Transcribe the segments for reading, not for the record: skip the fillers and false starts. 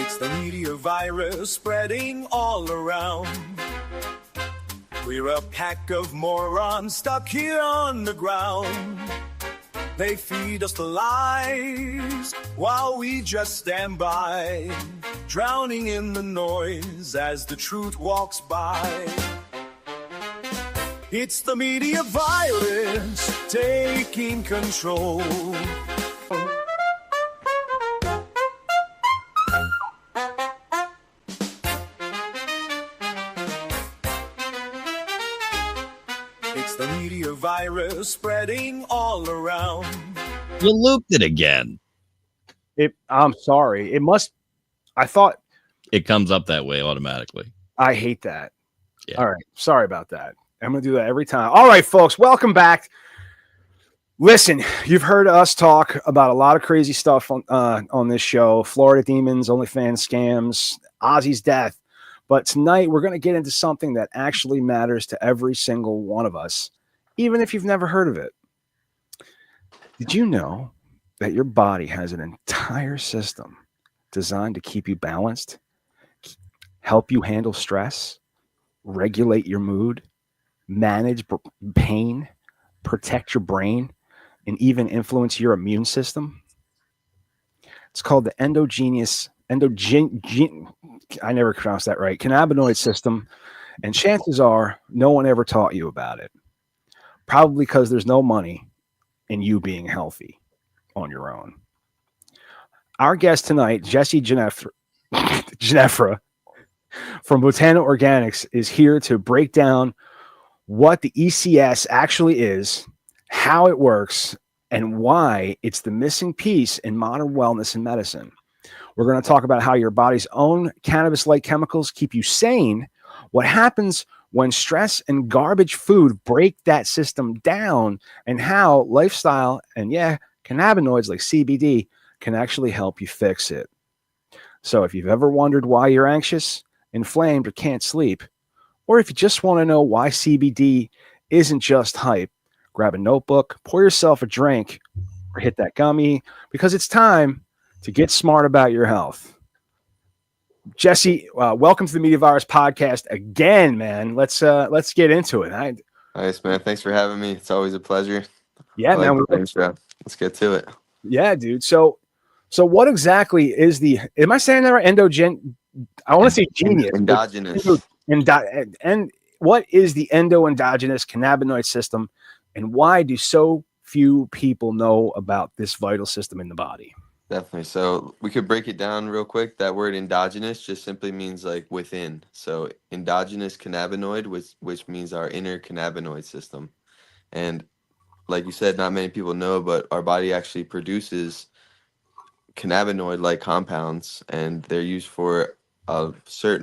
It's the media virus spreading all around. We're a pack of morons stuck here on the ground. They feed us the lies while we just stand by, drowning in the noise as the truth walks by. It's the media violence taking control. It's the media virus spreading all around. You looped it again. I'm sorry. It must. I thought it comes up that way automatically. I hate that. Yeah. All right. Sorry about that. I'm going to do that every time. All right, folks. Welcome back. Listen, you've heard us talk about a lot of crazy stuff on this show. Florida demons, OnlyFans scams, Ozzy's death. But tonight we're going to get into something that actually matters to every single one of us, even if you've never heard of it. Did you know that your body has an entire system designed to keep you balanced, help you handle stress, regulate your mood, manage pain, protect your brain, and even influence your immune system? It's called the I never pronounced that right, cannabinoid system, and chances are no one ever taught you about it. Probably because there's no money in you being healthy on your own. Our guest tonight, Jesse Ginefra from Botana Organics, is here to break down what the ECS actually is, how it works, and why it's the missing piece in modern wellness and medicine. We're going to talk about how your body's own cannabis-like chemicals keep you sane, what happens when stress and garbage food break that system down, and how lifestyle and, cannabinoids like CBD can actually help you fix it. So if you've ever wondered why you're anxious, inflamed, or can't sleep, or if you just want to know why CBD isn't just hype, grab a notebook, pour yourself a drink, or hit that gummy, because it's time to get smart about your health. Jesse, welcome to the Media Virus Podcast again, man. Let's get into it. Nice, man. Thanks for having me. It's always a pleasure. Yeah, man. Let's get to it. Yeah, dude. So what exactly is am I saying that right? I want to say genius. Endogenous. And what is the endogenous cannabinoid system, and why do so few people know about this vital system in the body? Definitely. So we could break it down real quick. That word endogenous just simply means like within. So endogenous cannabinoid, which means our inner cannabinoid system. And like you said, not many people know, but our body actually produces cannabinoid-like compounds, and they're used for a vast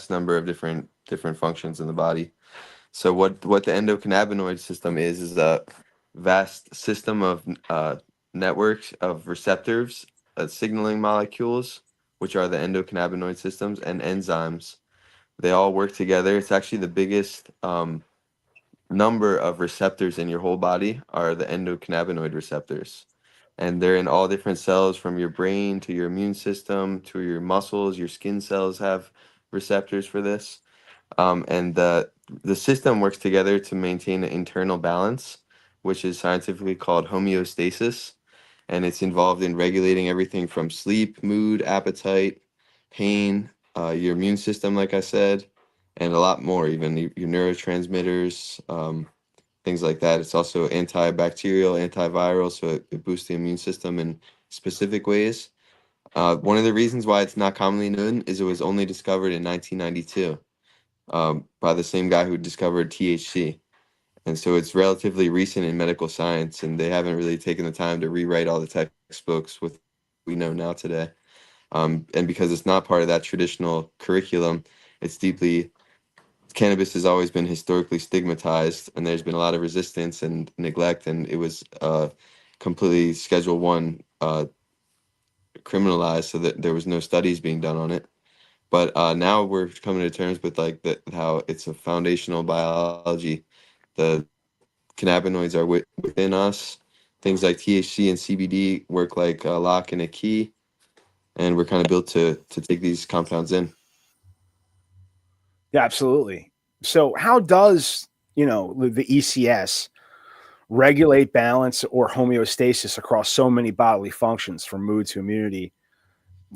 number of different functions in the body. So what the endocannabinoid system is a vast system of networks of receptors, signaling molecules, which are the endocannabinoid systems, and enzymes. They all work together. It's actually the biggest number of receptors in your whole body are the endocannabinoid receptors. And they're in all different cells, from your brain to your immune system to your muscles. Your skin cells have receptors for this. And the system works together to maintain an internal balance, which is scientifically called homeostasis. And it's involved in regulating everything from sleep, mood, appetite, pain, your immune system, like I said, and a lot more, even your neurotransmitters, things like that. It's also antibacterial, antiviral, so it boosts the immune system in specific ways. One of the reasons why it's not commonly known is it was only discovered in 1992 by the same guy who discovered THC. And so it's relatively recent in medical science, and they haven't really taken the time to rewrite all the textbooks with what we know now today. And because it's not part of that traditional curriculum, cannabis has always been historically stigmatized, and there's been a lot of resistance and neglect, and it was completely Schedule 1 criminalized, so that there was no studies being done on it. But now we're coming to terms with how it's a foundational biology. The cannabinoids are within us. Things like THC and CBD work like a lock and a key. and we're kind of built to take these compounds in. Yeah, absolutely. So how does, the ECS regulate balance or homeostasis across so many bodily functions, from mood to immunity,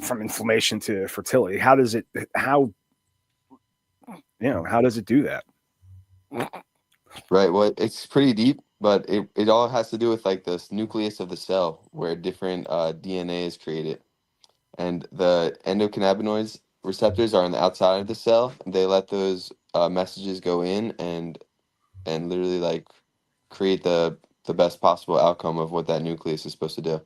from inflammation to fertility? How does it how do that? Right. Well, it's pretty deep, but it all has to do with like this nucleus of the cell where different DNA is created. And the endocannabinoids receptors are on the outside of the cell. They let those messages go in and literally like create the best possible outcome of what that nucleus is supposed to do.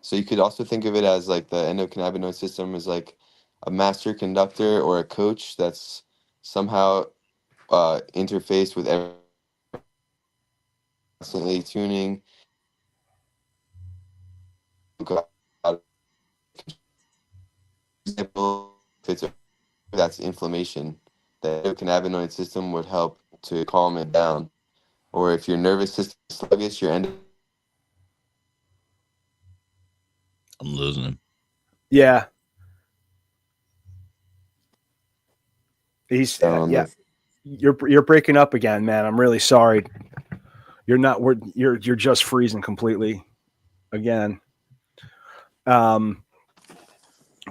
So you could also think of it as like the endocannabinoid system is like a master conductor or a coach that's somehow interfaced with constantly tuning. Example, if it's that's inflammation, the endocannabinoid system would help to calm it down. Or if your nervous system is sluggish, your I'm losing him. Yeah. He's yeah. You're breaking up again, man. I'm really sorry. You're not. You're just freezing completely again. So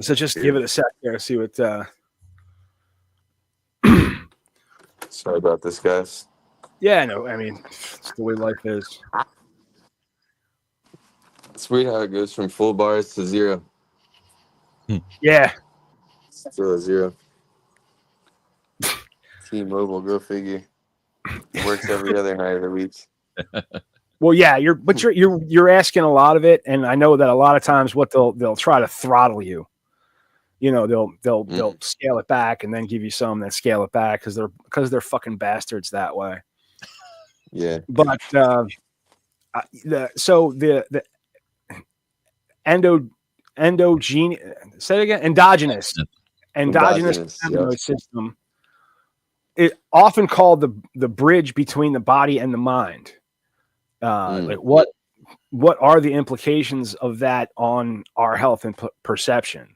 just give it a sec there. See what. Sorry about this, guys. Yeah, no. I mean, it's the way life is. It's weird how it goes from full bars to zero. Yeah. Still a zero. T-Mobile, go figure. It works every other night of the week. Well, yeah, you're asking a lot of it, and I know that a lot of times what they'll try to throttle you. They'll scale it back and then give you some, then scale it back because they're fucking bastards that way. Yeah. But the endogenous cannabinoid system, it often called the bridge between the body and the mind. Like what are the implications of that on our health and perception?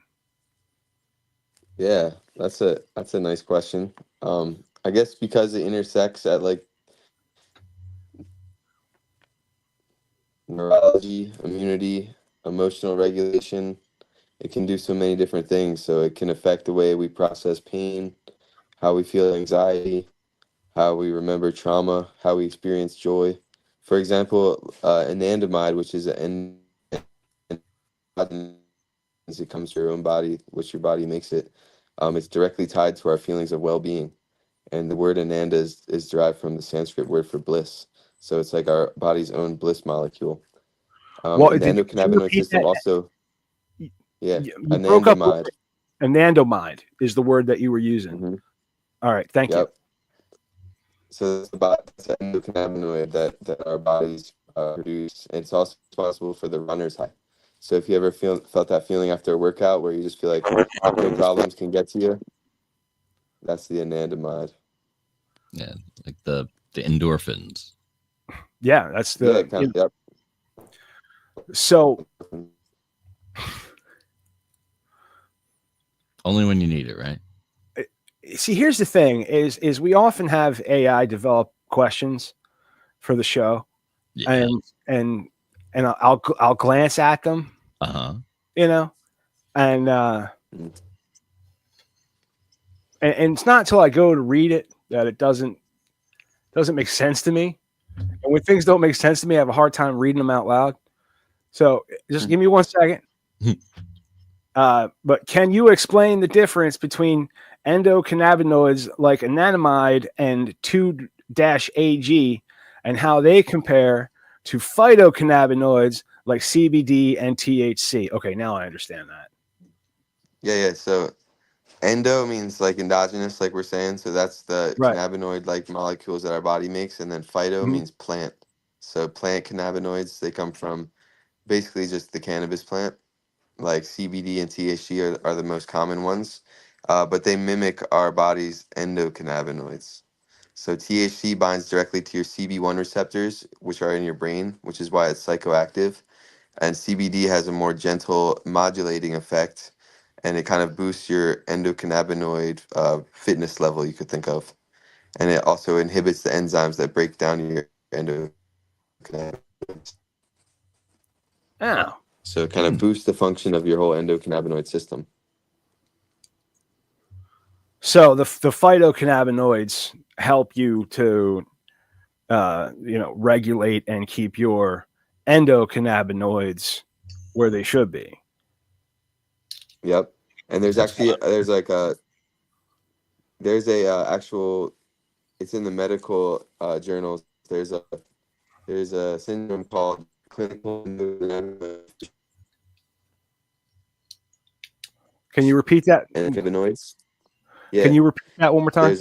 Yeah, that's a nice question. I guess because it intersects at like neurology, immunity, emotional regulation, it can do so many different things. So it can affect the way we process pain, how we feel anxiety, how we remember trauma, how we experience joy. For example, anandamide, which is it comes to your own body, which your body makes it. It's directly tied to our feelings of well-being. And the word ananda is derived from the Sanskrit word for bliss. So it's like our body's own bliss molecule. Well, and the endocannabinoid system also, yeah, you broke up. Anandamide is the word that you were using. Mm-hmm. All right, thank you. So that's the endocannabinoid that our bodies produce. And it's also responsible for the runner's high. So if you ever felt that feeling after a workout where you just feel like no problems can get to you, that's the anandamide. Yeah, like the endorphins. Yeah, that's the. Yeah, yep. So only when you need it, right? See, here's the thing: is we often have AI develop questions for the show, Yeah. and I'll glance at them, and it's not until I go to read it that it doesn't make sense to me. And when things don't make sense to me, I have a hard time reading them out loud. So just give me 1 second. But can you explain the difference between endocannabinoids like anandamide and 2-AG and how they compare to phytocannabinoids like CBD and THC? Okay, now I understand that. Yeah. So endo means like endogenous, like we're saying. So that's the cannabinoid like molecules that our body makes. And then phyto means plant. So plant cannabinoids, they come from basically just the cannabis plant. Like CBD and THC are the most common ones, but they mimic our body's endocannabinoids. So THC binds directly to your CB1 receptors, which are in your brain, which is why it's psychoactive. And CBD has a more gentle modulating effect, and it kind of boosts your endocannabinoid fitness level, you could think of. And it also inhibits the enzymes that break down your endocannabinoids. Oh. So it kind of boosts the function of your whole endocannabinoid system. So the phytocannabinoids help you to regulate and keep your endocannabinoids where they should be. Yep. And there's actually there's a actual, it's in the medical journals. There's a syndrome called clinical endocannabinoid Can you repeat that? cannabinoids. Can you repeat that one more time?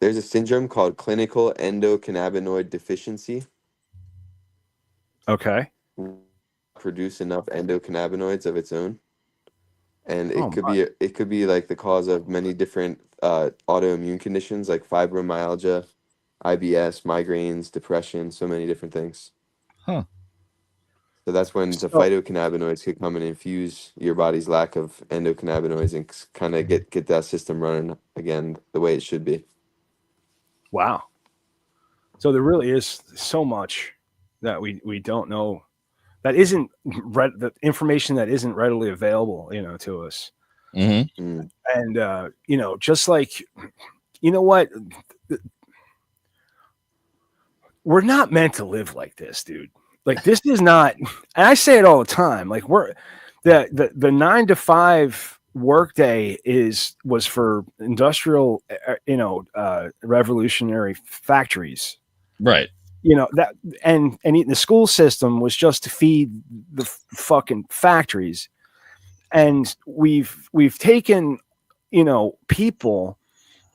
There's a syndrome called clinical endocannabinoid deficiency. Okay. Produce enough endocannabinoids of its own, and it could be like the cause of many different autoimmune conditions like fibromyalgia, IBS, migraines, depression, so many different things. Huh. So that's when the phytocannabinoids could come and infuse your body's lack of endocannabinoids and kind of get that system running again the way it should be. Wow. So there really is so much that we don't know, that isn't the information that isn't readily available, to us. Mm-hmm. And just like, what, we're not meant to live like this, dude. Like, this is not, and I say it all the time. Like, we're the 9 to 5 workday was for industrial, revolutionary factories. Right. That and the school system was just to feed the fucking factories. And we've taken, people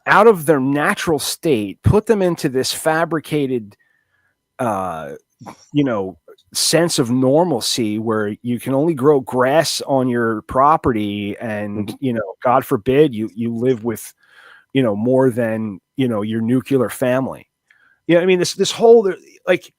out of their natural state, put them into this fabricated, sense of normalcy where you can only grow grass on your property, and God forbid you live with more than your nuclear family. I mean, this whole, like,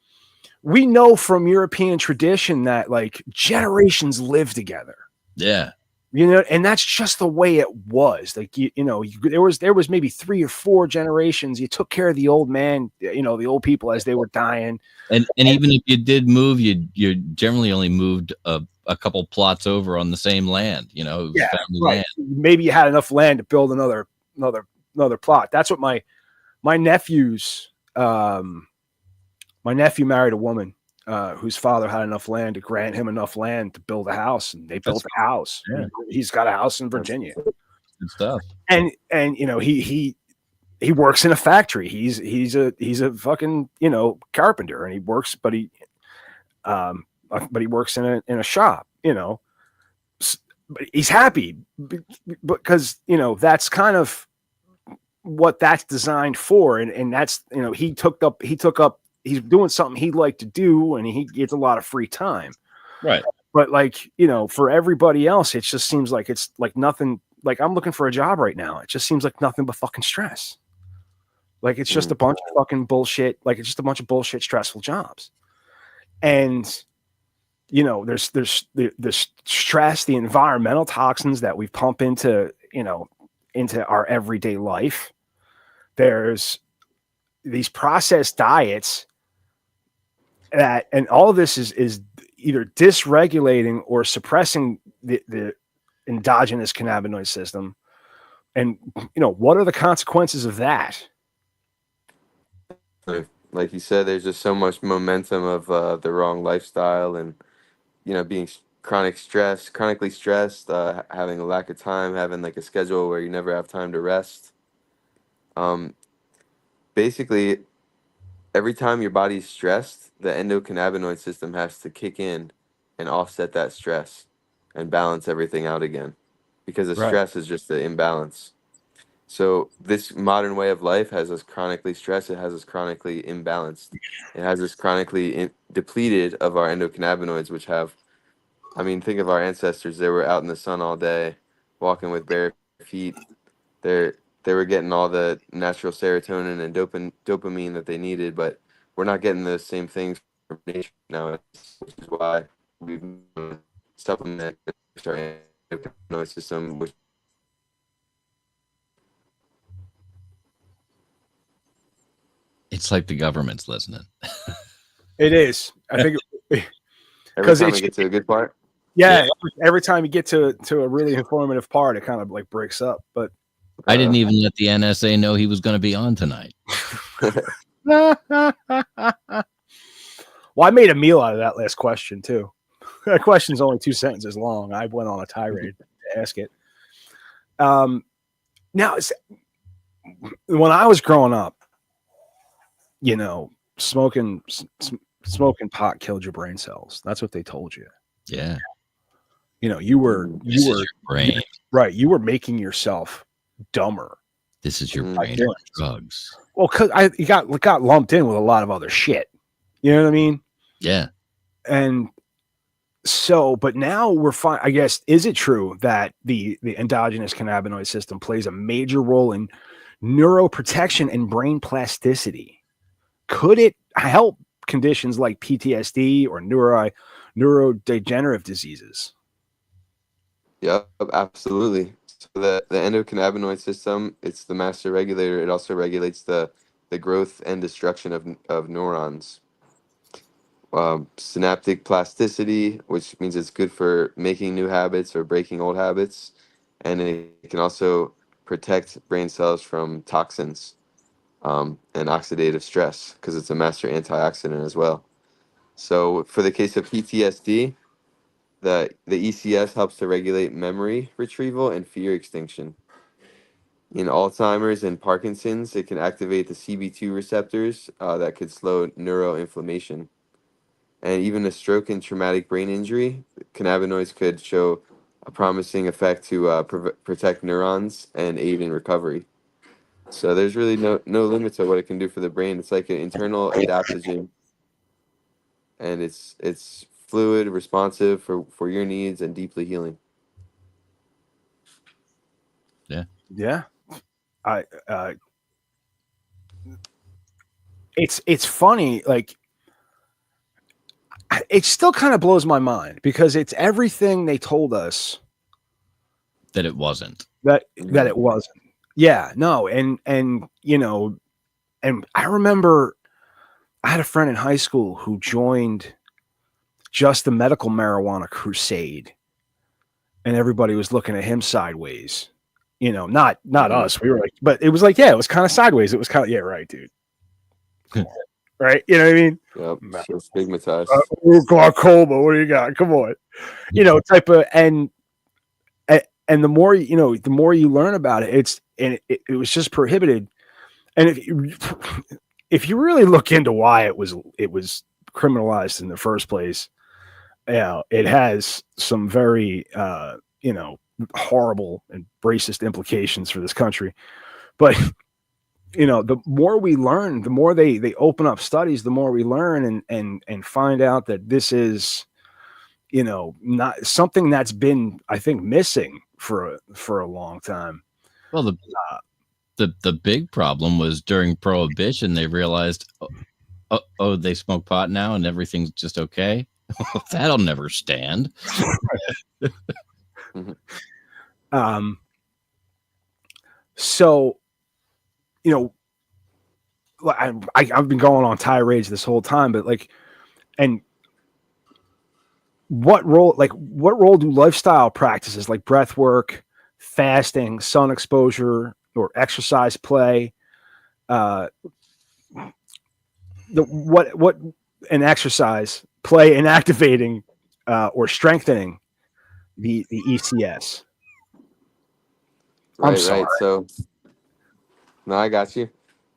we know from European tradition that like generations live together. Yeah. And that's just the way it was. Like, there was maybe 3 or 4 generations. You took care of the old man, the old people as they were dying. And even if you did move, you generally only moved a couple plots over on the same land, family land. Maybe you had enough land to build another plot. That's what my nephews, my nephew married a woman whose father had enough land to grant him enough land to build a house, and they built a house. Yeah. He's got a house in Virginia. Good stuff. And he works in a factory. He's a fucking carpenter, and he works, but he works in a shop. But he's happy because that's kind of what that's designed for, and that's he took up. He's doing something he'd like to do, and he gets a lot of free time. Right. But like, for everybody else, it just seems like it's like nothing. Like, I'm looking for a job right now. It just seems like nothing but fucking stress. Like, it's just a bunch of fucking bullshit. Like, it's just a bunch of bullshit, stressful jobs. And, there's the stress, the environmental toxins that we pump into our everyday life. There's these processed diets and all of this is either dysregulating or suppressing the endogenous cannabinoid system. And what are the consequences of that? Like you said, there's just so much momentum of the wrong lifestyle, and being chronically stressed, having a lack of time, having like a schedule where you never have time to rest. Basically, every time your body's stressed, the endocannabinoid system has to kick in and offset that stress and balance everything out again, because the stress is just the imbalance. So this modern way of life has us chronically stressed. It has us chronically imbalanced. It has us chronically depleted of our endocannabinoids, which have, I mean, think of our ancestors. They were out in the sun all day, walking with bare feet. They were getting all the natural serotonin and dopamine that they needed, but we're not getting those same things from nature now, which is why we supplement our endocannabinoid system, which It's like the government's listening. It is. I think every because time it's I get to a good part. yeah. Every time you get to a really informative part, it kind of like breaks up. But I didn't even let the NSA know he was going to be on tonight. well, I made a meal out of that last question too. That question's only 2 sentences long. I went on a tirade to ask it. Now, when I was growing up, you know, smoking pot killed your brain cells. That's what they told you. Yeah. You know, you were your brain. Right. You were making yourself dumber. This is your brain on drugs. Well, because you got lumped in with a lot of other shit. You know what I mean? Yeah. And so, but now we're fine. I guess, is it true that the endogenous cannabinoid system plays a major role in neuroprotection and brain plasticity? Could it help conditions like PTSD or neurodegenerative diseases? Yep, absolutely. So the endocannabinoid system, it's the master regulator. It also regulates the growth and destruction of neurons. Synaptic plasticity, which means it's good for making new habits or breaking old habits, and it can also protect brain cells from toxins and oxidative stress because it's a master antioxidant as well. So for the case of PTSD, the ECS helps to regulate memory retrieval and fear extinction. In Alzheimer's and Parkinson's, it can activate the CB2 receptors that could slow neuroinflammation. And even a stroke and traumatic brain injury, cannabinoids could show a promising effect to protect neurons and aid in recovery. So there's really no limit to what it can do for the brain. It's like an internal adaptogen, and it's fluid, responsive for your needs, and deeply healing. Yeah. It's funny, like it still kind of blows my mind because it's everything they told us that it wasn't. That it wasn't. Yeah, no, and you know, and I remember I had a friend in high school who joined just the medical marijuana crusade, and everybody was looking at him sideways. You know, not us. We were like, but it was like, yeah, it was kind of sideways. It was kind of, yeah, right, dude. Right? You know what I mean? Yep. So stigmatized. Glaucoma. What do you got? Come on. You know, type of and the more you know, the more you learn about it, it was just prohibited. And if you really look into why it was criminalized in the first place, yeah, it has some very you know, horrible and racist implications for this country. But you know, the more we learn, the more they open up studies, the more we learn and find out that this is, you know, not something that's been, I think, missing for a long time. Well, the big problem was during Prohibition, they realized, oh, they smoke pot now and everything's just okay. That'll never stand. So, you know, I've been going on tirades this whole time, but like, and what role do lifestyle practices like breath work, fasting, sun exposure, or exercise play, what an exercise play in activating or strengthening the ECS? Right. So, no, I got you.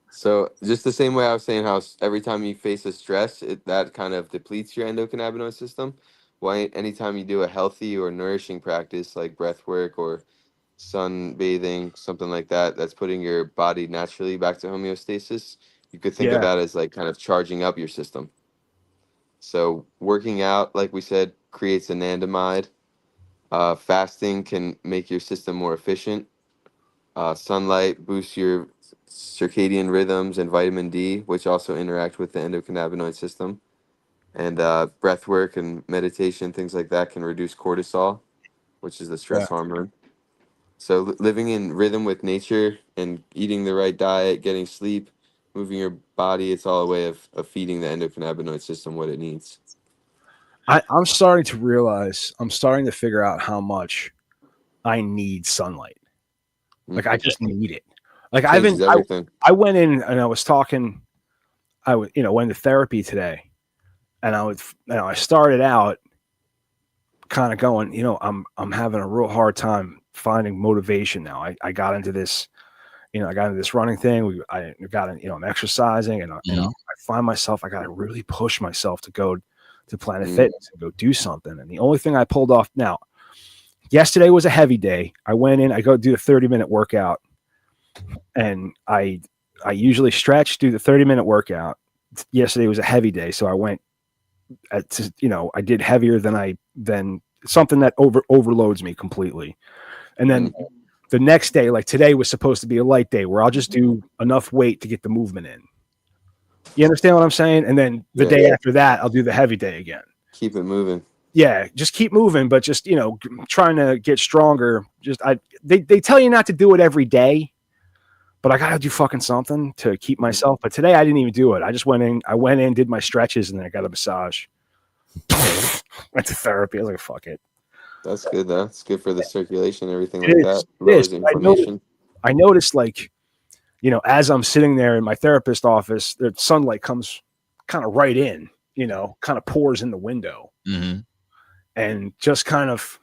So just the same way I was saying how every time you face a stress, that kind of depletes your endocannabinoid system. Why anytime you do a healthy or nourishing practice like breath work or sunbathing, something like that, that's putting your body naturally back to homeostasis, you could think of that as like kind of charging up your system. So working out, like we said, creates anandamide. Fasting can make your system more efficient. Sunlight boosts your circadian rhythms and vitamin D, which also interact with the endocannabinoid system. And breath work and meditation, things like that, can reduce cortisol. which is the stress hormone. So living in rhythm with nature and eating the right diet, getting sleep, moving your body, it's all a way of feeding the endocannabinoid system what it needs. I'm starting to realize, I'm starting to figure out how much I need sunlight. Like I just need it. Like Changes everything. I went in and I was talking, went to therapy today, and I started out kind of going, I'm having a real hard time finding motivation now. I got into this, I got into this running thing. I got in, I'm exercising, and I find myself, I got to really push myself to go to Planet Fitness and go do something. And the only thing I pulled off now, yesterday was a heavy day. I went in, I go do a 30-minute workout, and I usually stretch, do the 30-minute workout. Yesterday was a heavy day, so I went I did heavier than something that overloads me completely. And then the next day, like today was supposed to be a light day where I'll just do enough weight to get the movement in. You understand what I'm saying? And then the day after that, I'll do the heavy day again. Keep it moving. Yeah, just keep moving, but just, trying to get stronger. They tell you not to do it every day, but I got to do fucking something to keep myself. But today I didn't even do it. I just went in, did my stretches, and then I got a massage. Went to therapy. I was like, fuck it. That's good, though. It's good for the circulation, everything like that. Lowers inflammation. I noticed, like, as I'm sitting there in my therapist office, the sunlight comes kind of right in, kind of pours in the window. Mm-hmm. And just kind of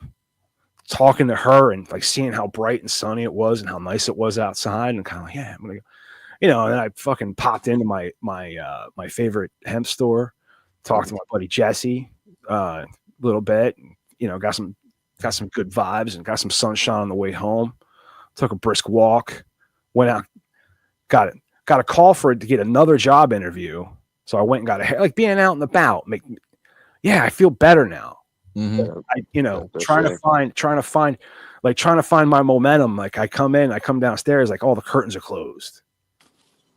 talking to her and like seeing how bright and sunny it was and how nice it was outside, and kind of like, yeah, I'm gonna go, and then I fucking popped into my favorite hemp store, talked to my buddy Jesse a little bit, and, got some good vibes and got some sunshine on the way home. Took a brisk walk, went out, got a call for it to get another job interview. So I went and got a hair, like being out and about. I feel better now. Mm-hmm. Trying to find my momentum. Like I come downstairs, like all the curtains are closed.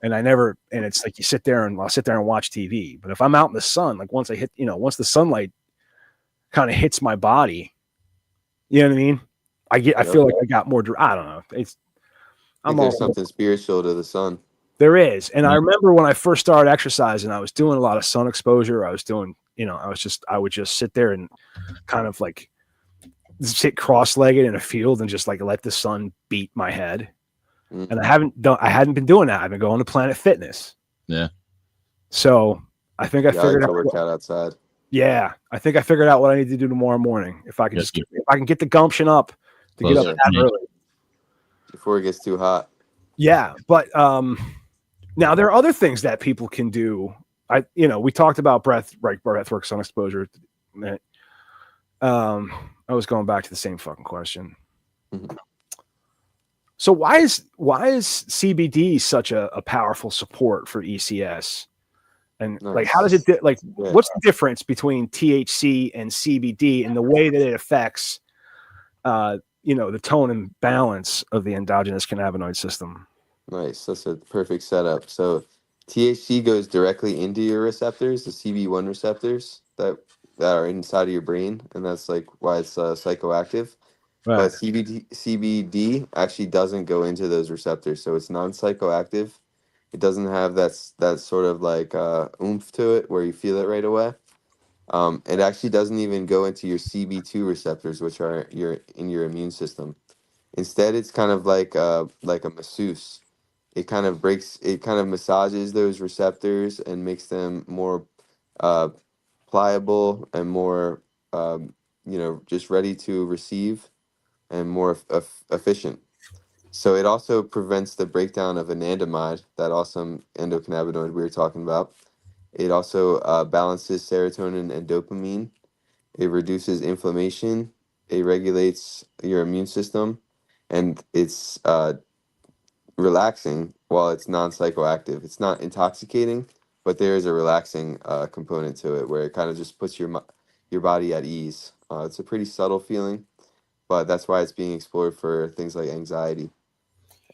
And it's like I'll sit there and watch TV. But if I'm out in the sun, like once the sunlight kind of hits my body, you know what I mean? I feel like I got more, I don't know. There's something spiritual to the sun. There is. And I remember when I first started exercising, I was doing a lot of sun exposure. I was doing, I would just sit there and kind of like sit cross-legged in a field and just like let the sun beat my head. Mm-hmm. And I hadn't been doing that. I've been going to Planet Fitness. Yeah. So I think I figured out work out outside. Yeah. I think I figured out what I need to do tomorrow morning. If I can if I can get the gumption up to get up that early. Before it gets too hot. Yeah. But now there are other things that people can do. We talked about breath work, sun exposure. I was going back to the same fucking question. Mm-hmm. So why is CBD such a powerful support for ECS? And like, how does it what's the difference between THC and CBD and the way that it affects, the tone and balance of the endogenous cannabinoid system? Nice. That's a perfect setup. So THC goes directly into your receptors, the CB1 receptors that are inside of your brain, and that's like why it's psychoactive. Right. But CBD actually doesn't go into those receptors, so it's non-psychoactive. It doesn't have that sort of like oomph to it where you feel it right away. It actually doesn't even go into your CB2 receptors, which are in your immune system. Instead, it's kind of like a masseuse. It kind of massages those receptors and makes them more pliable and more just ready to receive and more efficient. So it also prevents the breakdown of anandamide, that awesome endocannabinoid we were talking about. It also balances serotonin and dopamine. It reduces inflammation. It regulates your immune system, and it's relaxing while it's non-psychoactive. It's not intoxicating, but there is a relaxing component to it where it kind of just puts your body at ease. It's a pretty subtle feeling, but that's why it's being explored for things like anxiety.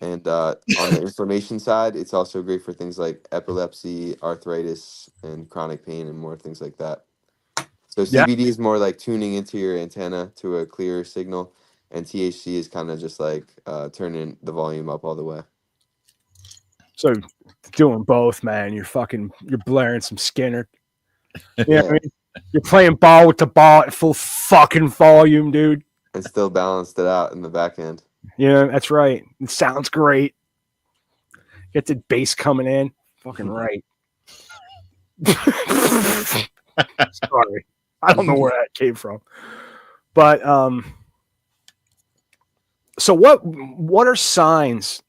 And on the inflammation side, it's also great for things like epilepsy, arthritis, and chronic pain, and more things like that. So Yeah. CBD is more like tuning into your antenna to a clearer signal, and THC is kind of just like turning the volume up all the way. So doing both, man. You're blaring some Skinner. You know what I mean? You're playing ball with the ball at full fucking volume, dude. And still balanced it out in the back end. Yeah, that's right. It sounds great. Get the bass coming in. Fucking right. Sorry. I don't know where that came from. But so what are signs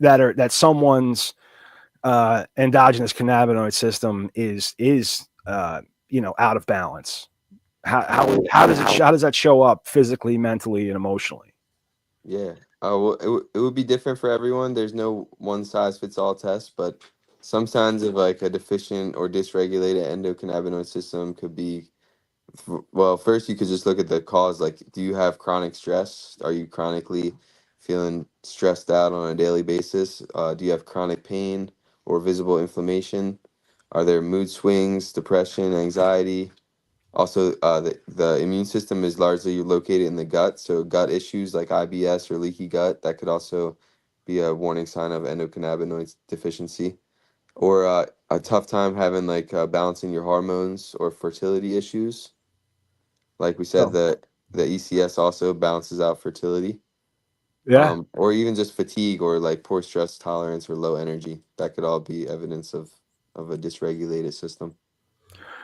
that someone's endogenous cannabinoid system is out of balance? How does that show up physically, mentally, and emotionally? Yeah. Well, it would be different for everyone. There's no one size fits all test, but some signs of like a deficient or dysregulated endocannabinoid system could be, well, first you could just look at the cause. Like, do you have chronic stress? Are you chronically feeling stressed out on a daily basis? Do you have chronic pain or visible inflammation? Are there mood swings, depression, anxiety? Also, the immune system is largely located in the gut, so gut issues like IBS or leaky gut, that could also be a warning sign of endocannabinoid deficiency. Or a tough time having like balancing your hormones or fertility issues. Like we said, Oh, the ECS also balances out fertility. yeah. Or even just fatigue or like poor stress tolerance or low energy. That could all be evidence of a dysregulated system.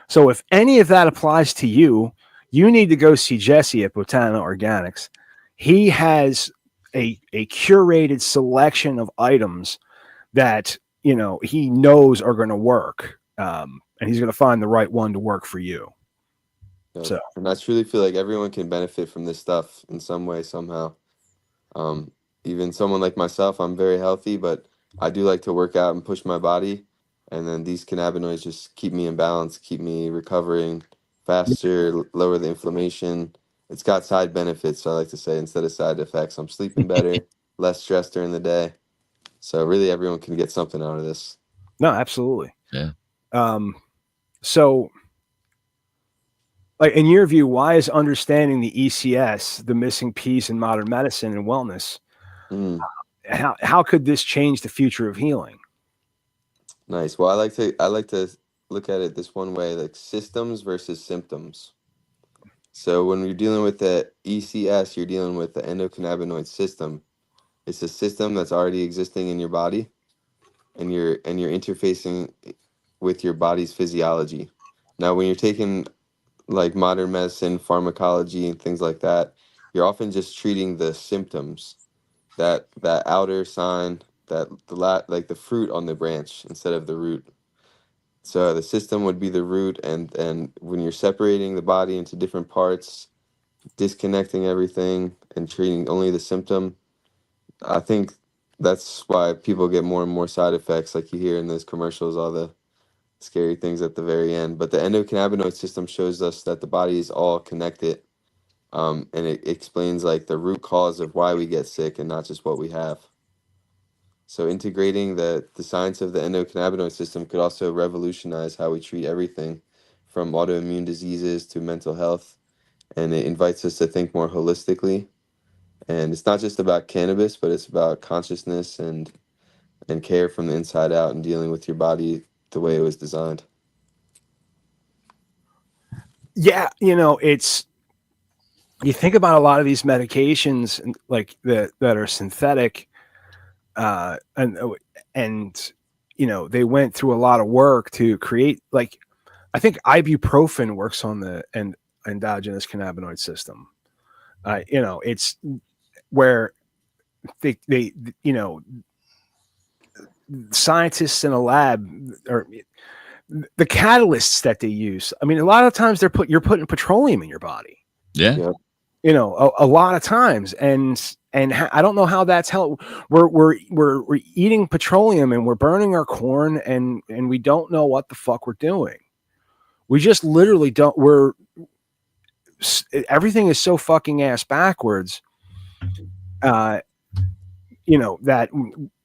So if any of that applies to you, you need to go see Jesse at Botana Organics. He has a curated selection of items that he knows are going to work, and he's going to find the right one to work for you. So, and I truly feel like everyone can benefit from this stuff in some way, somehow. Even someone like myself, I'm very healthy, but I do like to work out and push my body. And then these cannabinoids just keep me in balance, keep me recovering faster, lower the inflammation. It's got side benefits, so I like to say instead of side effects, I'm sleeping better, less stress during the day. So really, everyone can get something out of this. no, absolutely. Yeah. So, like in your view, why is understanding the ECS the missing piece in modern medicine and wellness? How could this change the future of healing? Nice. Well, I like to look at it this one way, like systems versus symptoms. So when you're dealing with the ECS, you're dealing with the endocannabinoid system. It's a system that's already existing in your body, and you're interfacing with your body's physiology. Now, when you're taking like modern medicine, pharmacology, and things like that, you're often just treating the symptoms, that outer sign, like the fruit on the branch instead of the root. So the system would be the root, and when you're separating the body into different parts, disconnecting everything and treating only the symptom, I think that's why people get more and more side effects, like you hear in those commercials, all the scary things at the very end. But the endocannabinoid system shows us that the body is all connected, and it explains like the root cause of why we get sick and not just what we have. So integrating the science of the endocannabinoid system could also revolutionize how we treat everything from autoimmune diseases to mental health. And it invites us to think more holistically. And it's not just about cannabis, but it's about consciousness and care from the inside out and dealing with your body the way it was designed. Yeah, it's, you think about a lot of these medications like that are synthetic, and they went through a lot of work to create, like, I think ibuprofen works on the endogenous cannabinoid system. It's where they scientists in a lab, or the catalysts that they use. I mean, a lot of times you're putting petroleum in your body. Yeah. A lot of times, and I don't know how that's how we're eating petroleum and we're burning our corn, and we don't know what the fuck we're doing. We just literally don't. Everything is so fucking ass backwards. That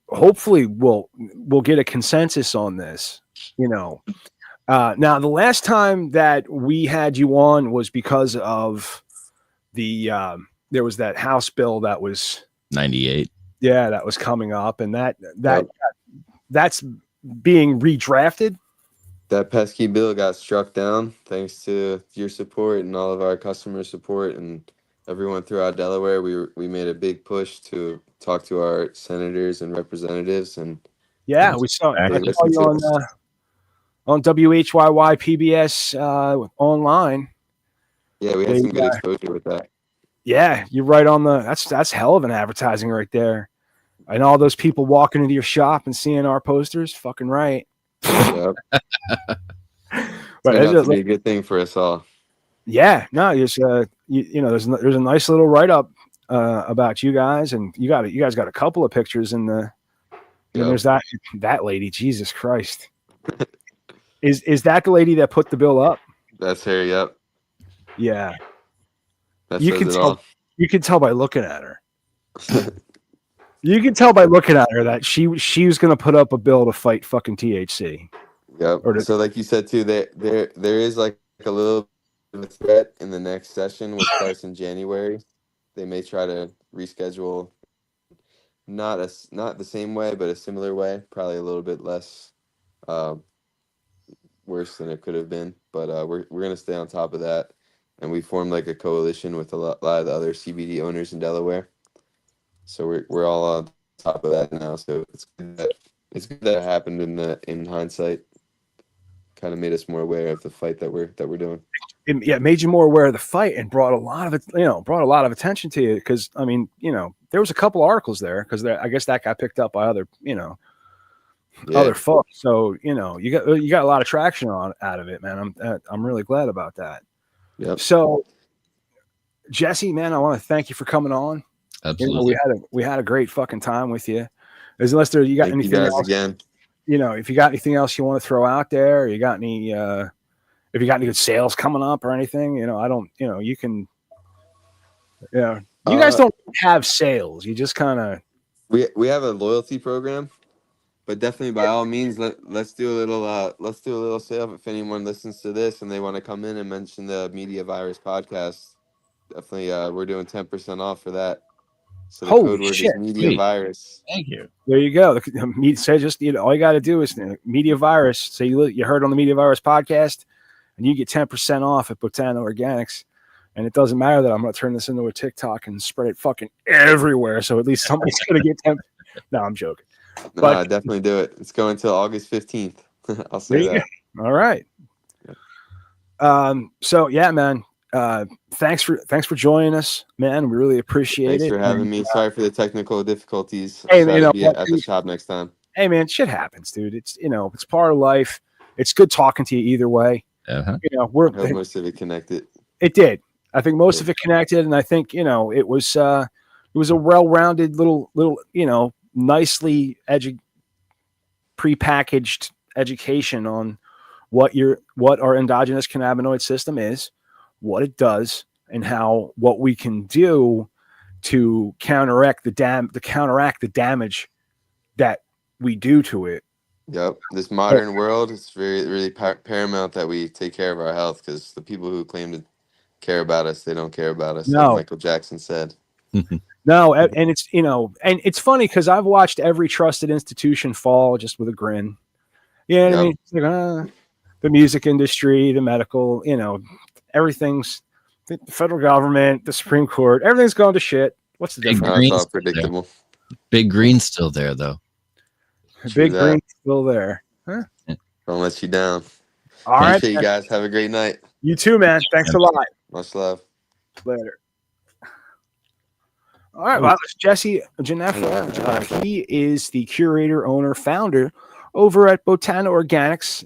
hopefully we'll get a consensus on this. Now, the last time that we had you on was because of there was that House bill that was 98. Yeah, that was coming up, and Yep. that's being redrafted. That pesky bill got struck down thanks to your support and all of our customer support and everyone throughout Delaware. We made a big push to talk to our senators and representatives, and Yeah, we saw. They I saw listened you to on us. WHYY PBS online. Yeah, we had some good exposure with that. Yeah, you're right on the. That's hell of an advertising right there, and all those people walking into your shop and seeing our posters. Fucking right. Yep. But Turned out to be a good thing for us all. yeah, no, there's there's a nice little write up about you guys, and you guys got a couple of pictures in the. And Yep. there's that lady. Jesus Christ. Is that the lady that put the bill up? That's her. Yep. Yeah. That You says can it tell. all. You can tell by looking at her. You can tell by looking at her that she was going to put up a bill to fight fucking THC. Yep. Or to, So, like you said too, there is like a little bit of a threat in the next session, which starts in January. They may try to reschedule, not the same way, but a similar way. Probably a little bit less worse than it could have been. But we're gonna stay on top of that, and we formed like a coalition with a lot of the other CBD owners in Delaware. So we're all on top of that now. So it's good that it happened in hindsight. Kind of made us more aware of the fight that we're doing. it made you more aware of the fight and brought a lot of it. Brought a lot of attention to you because I mean, there was a couple articles there because I guess that got picked up by other other folks. So you got a lot of traction out of it, man. I'm really glad about that. Yep. So Jesse, man, I want to thank you for coming on. Absolutely. We had a great fucking time with you. Unless you got Thank anything you guys else, again. if you got anything else you want to throw out there, or you got any if you got any good sales coming up or anything, I don't, you can, you guys don't have sales. You just kind of, we have a loyalty program, but definitely by all means, let's do a little sale if anyone listens to this and they want to come in and mention the Media Virus podcast. Definitely, we're doing 10% off for that. So the holy code word shit. is Media Virus. Thank you. There you go. Say just, all you got to do is Media Virus. So you heard on the Media Virus podcast and you get 10% off at Botana Organics. And it doesn't matter that I'm going to turn this into a TikTok and spread it fucking everywhere. So at least somebody's going to get 10. No, I'm joking. But definitely do it. It's going until August 15th. I'll say that. All right. So yeah, man. Thanks for joining us, man. We really appreciate it. Thanks for having me. Sorry for the technical difficulties. Hey, Try to be at the shop next time. Hey, man, shit happens, dude. It's it's part of life. It's good talking to you either way. Uh-huh. I hope most of it connected. It did. I think most of it connected, and I think it was a well-rounded little nicely prepackaged education on what our endogenous cannabinoid system is, what it does, and what we can do to counteract the damage that we do to it. Yep. This modern world, it's really paramount that we take care of our health, because the people who claim to care about us, they don't care about us. No. Like Michael Jackson said. No, and it's and it's funny because I've watched every trusted institution fall just with a grin. Yeah, I mean, it's like, the music industry, the medical, everything's the federal government, the Supreme Court, everything's going to shit. What's the difference? It's all predictable. Big Green's still there, though. Big Green's still there. Huh? Don't let you down. All right, Appreciate you guys. Have a great night. You too, man. Thanks a lot. Much love. Later. All right, well, it's Jesse Ginefra. He is the curator, owner, founder over at Botana Organics.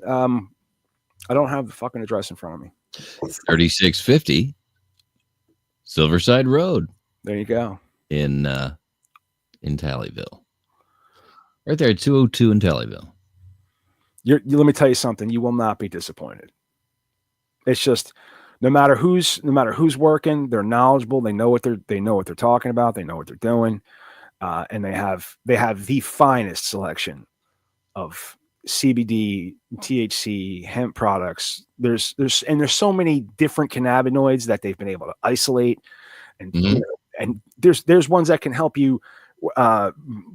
I don't have the fucking address in front of me. 3650 Silverside Road. There you go. In Tallyville. Right there at 202 in Tallyville. Let me tell you something. You will not be disappointed. It's just no matter who's working, they're knowledgeable. They know what they're talking about. They know what they're doing, and they have the finest selection of CBD, THC, hemp products. There's so many different cannabinoids that they've been able to isolate, and and there's ones that can help you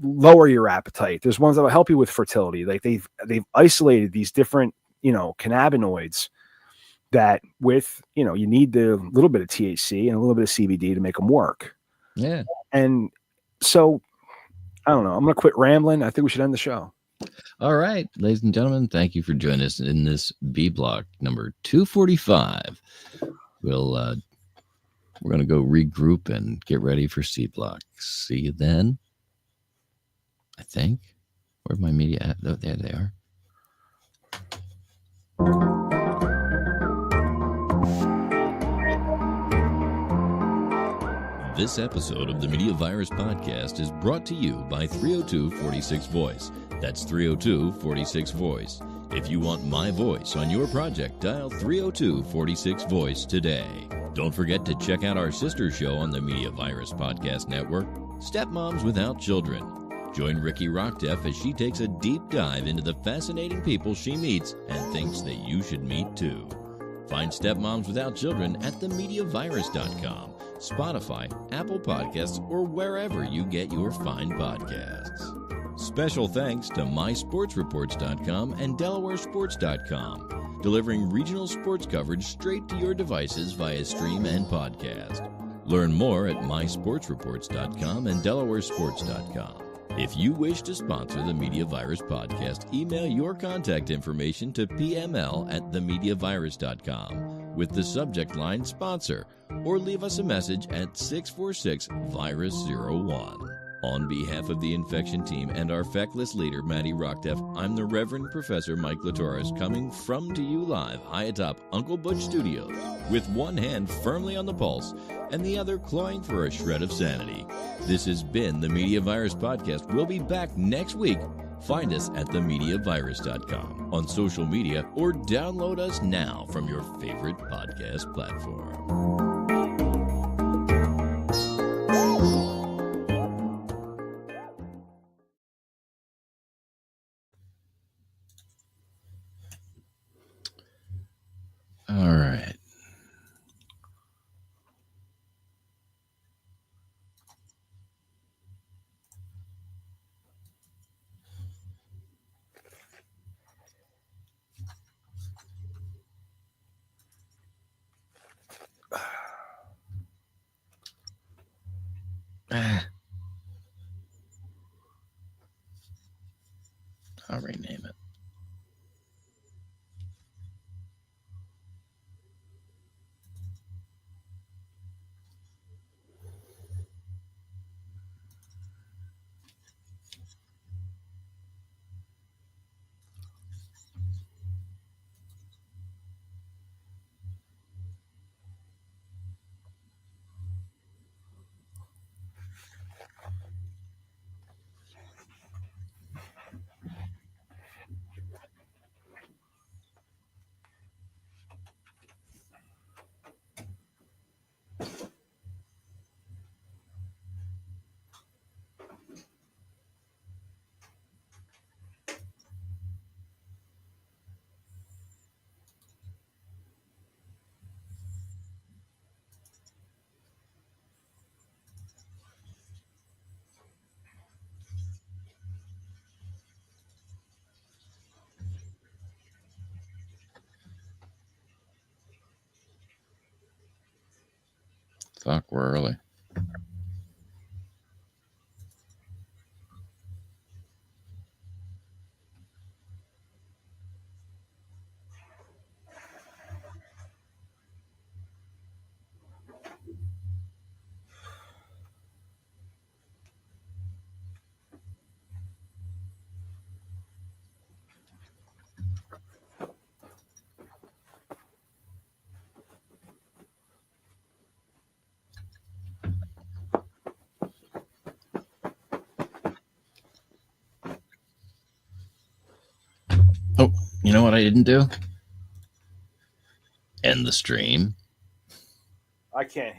lower your appetite. There's ones that will help you with fertility. Like they've isolated these different cannabinoids that with you need the little bit of THC and a little bit of CBD to make them work. Yeah. And so I don't know. I'm gonna quit rambling. I think we should end the show. All right, ladies and gentlemen, thank you for joining us in this B block number 245. We're going to go regroup and get ready for C block. See you then. I think. Where's my media at? Oh, there they are. This episode of the Media Virus Podcast is brought to you by 302-46 Voice. That's 302-46 Voice. If you want my voice on your project, dial 302-46 Voice today. Don't forget to check out our sister show on the Media Virus Podcast Network, Stepmoms Without Children. Join Ricky Rockdeff as she takes a deep dive into the fascinating people she meets and thinks that you should meet too. Find Stepmoms Without Children at themediavirus.com, Spotify, Apple Podcasts, or wherever you get your fine podcasts. Special thanks to mysportsreports.com and delawaresports.com, delivering regional sports coverage straight to your devices via stream and podcast. Learn more at mysportsreports.com and delawaresports.com. If you wish to sponsor the Media Virus Podcast, email your contact information to pml@themediavirus.com with the subject line sponsor, or leave us a message at 646-VIRUS01. On behalf of the infection team and our feckless leader, Maddie Rockdeff, I'm the Reverend Professor Mike Latoris, coming from to you live high atop Uncle Butch Studios, with one hand firmly on the pulse and the other clawing for a shred of sanity. This has been the Media Virus Podcast. We'll be back next week. Find us at themediavirus.com, on social media, or download us now from your favorite podcast platform. All right. I'll rename it. Fuck, we're early. Oh, you know what I didn't do? End the stream. I can't